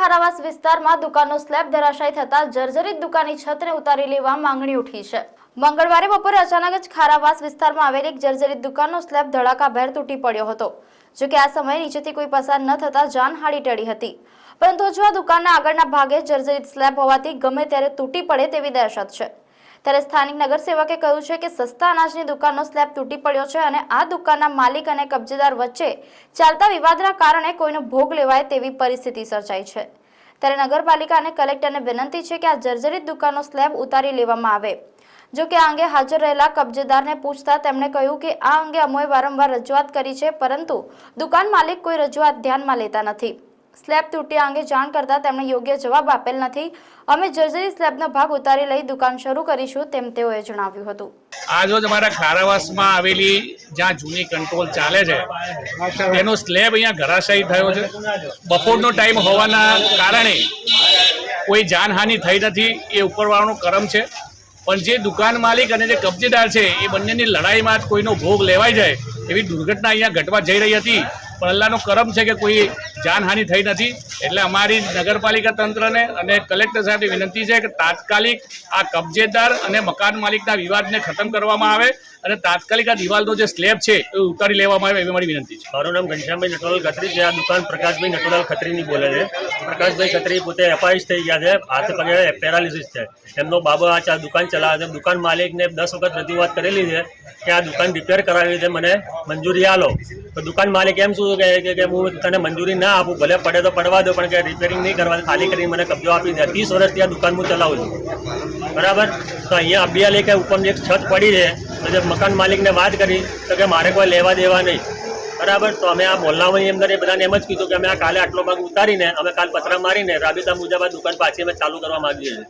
ખારાવાસ વિસ્તારમાં દુકાનનો સ્લેબ ધરાશાયી થતા જર્જરિત દુકાનની છતને ઉતારી લેવા માંગણી ઉઠી છે। મંગળવારે બપોરે અચાનક જ ખારાવાસ વિસ્તારમાં આવેલી એક જર્જરિત દુકાનનો સ્લેબ ધડાકાભેર તૂટી પડ્યો હતો। જો કે આ સમયે નીચેથી કોઈ પસાર ન થતા જાનહાનિ ટળી હતી, પરંતુ હજુ આ દુકાનના આગળના ભાગે જર્જરિત સ્લેબ હોવાથી ગમે ત્યારે તૂટી પડે તેવી દહેશત છે। ત્યારે સ્થાનિક નગરસેવકે કહ્યું છે કે સસ્તા અનાજની દુકાનનો સ્લેબ તૂટી પડ્યો છે અને આ દુકાનના માલિક અને કબજેદાર વચ્ચે ચાલતા વિવાદના કારણે કોઈનો ભોગ લેવાય તેવી પરિસ્થિતિ સર્જાઈ છે। ત્યારે નગરપાલિકા અને કલેક્ટરને વિનંતી છે કે આ જર્જરિત દુકાનનો સ્લેબ ઉતારી લેવામાં આવે। જો કે આ અંગે હાજર રહેલા કબજેદારને પૂછતા તેમણે કહ્યું કે આ અંગે અમોએ વારંવાર રજૂઆત કરી છે, પરંતુ દુકાન માલિક કોઈ રજૂઆત ધ્યાનમાં લેતા નથી। સ્લેબ તૂટ્યા અંગે જાણ કરતા તેમણે યોગ્ય જવાબ આપેલ નથી। અમે જર્જરી સ્લેબનો ભાગ ઉતારી લઈ દુકાન શરૂ કરીશું તેમ તેઓએ જણાવ્યું હતું। આજ રોજ અમારા ખારાવાસમાં આવેલી જ્યાં જૂની કંટ્રોલ ચાલે છે તેનો સ્લેબ અહીંયા ધરાશાયી થયો છે। બપોરનો ટાઈમ હોવાના કારણે કોઈ જાનહાનિ થઈ નથી, એ ઉપરવાળાનો કરમ છે। પણ જે દુકાન માલિક અને જે કબજેદાર છે એ બંનેની લડાઈમાં જ કોઈનો ભોગ લેવાઈ જાય એવી દુર્ઘટના અહીંયા ઘટવા જઈ રહી હતી, પણ અલ્લાહનો કરમ છે કે કોઈ જાનહાનિ થઈ નથી। એટલે અમારી નગરપાલિકા તંત્રને અને કલેક્ટર સાહેબની વિનંતી છે કે તાત્કાલિક આ કબજેદાર અને મકાન માલિકના વિવાદને ખતમ કરવામાં આવે અને તાત્કાલિક આ દિવાલનો જે સ્લેબ છે એ ઉતારી લેવામાં આવે એવી મારી વિનંતી છે। મારું નામ ઘનશ્યામભાઈ નટવરલાલ ખત્રી છે। આ દુકાન પ્રકાશભાઈ નટવરલાલ ખત્રીની બોલે છે। પ્રકાશભાઈ ખત્રી પોતે એફઆઈસ થઈ ગયા છે, હાથ પગે પેરાલિસિસ છે। એમનો બાબા આ દુકાન ચલાવે છે। દુકાન માલિકને 10 વખત રજૂઆત કરેલી છે કે આ દુકાન રિપેર કરાવી છે, મને મંજૂરી આલો। તો દુકાન માલિક એમ શું કહે કે હું તને મંજૂરી ના આપું, ભલે પડે તો પડવા દો, પણ કે રિપેરિંગ નહીં કરવા, ખાલી કરીને મને કબજો આપી દે। 30 વર્ષથી આ દુકાન હું ચલાવું છું, બરાબર। તો અહીંયા અભિયા કે ઉપરની એક છત પડી છે, તો જે મકાન માલિકને વાત કરી તો કે મારે કોઈ લેવા દેવા નહીં, બરાબર। તો અમે આ મોહલ્લાની અંદર એ બધાને એમ જ કીધું કે અમે આ કાલે આટલો ભાગ ઉતારીને અમે કાલ પતરા મારીને રાબેતા મુજબ આ દુકાન પાછી અમે ચાલુ કરવા માંગીએ છીએ।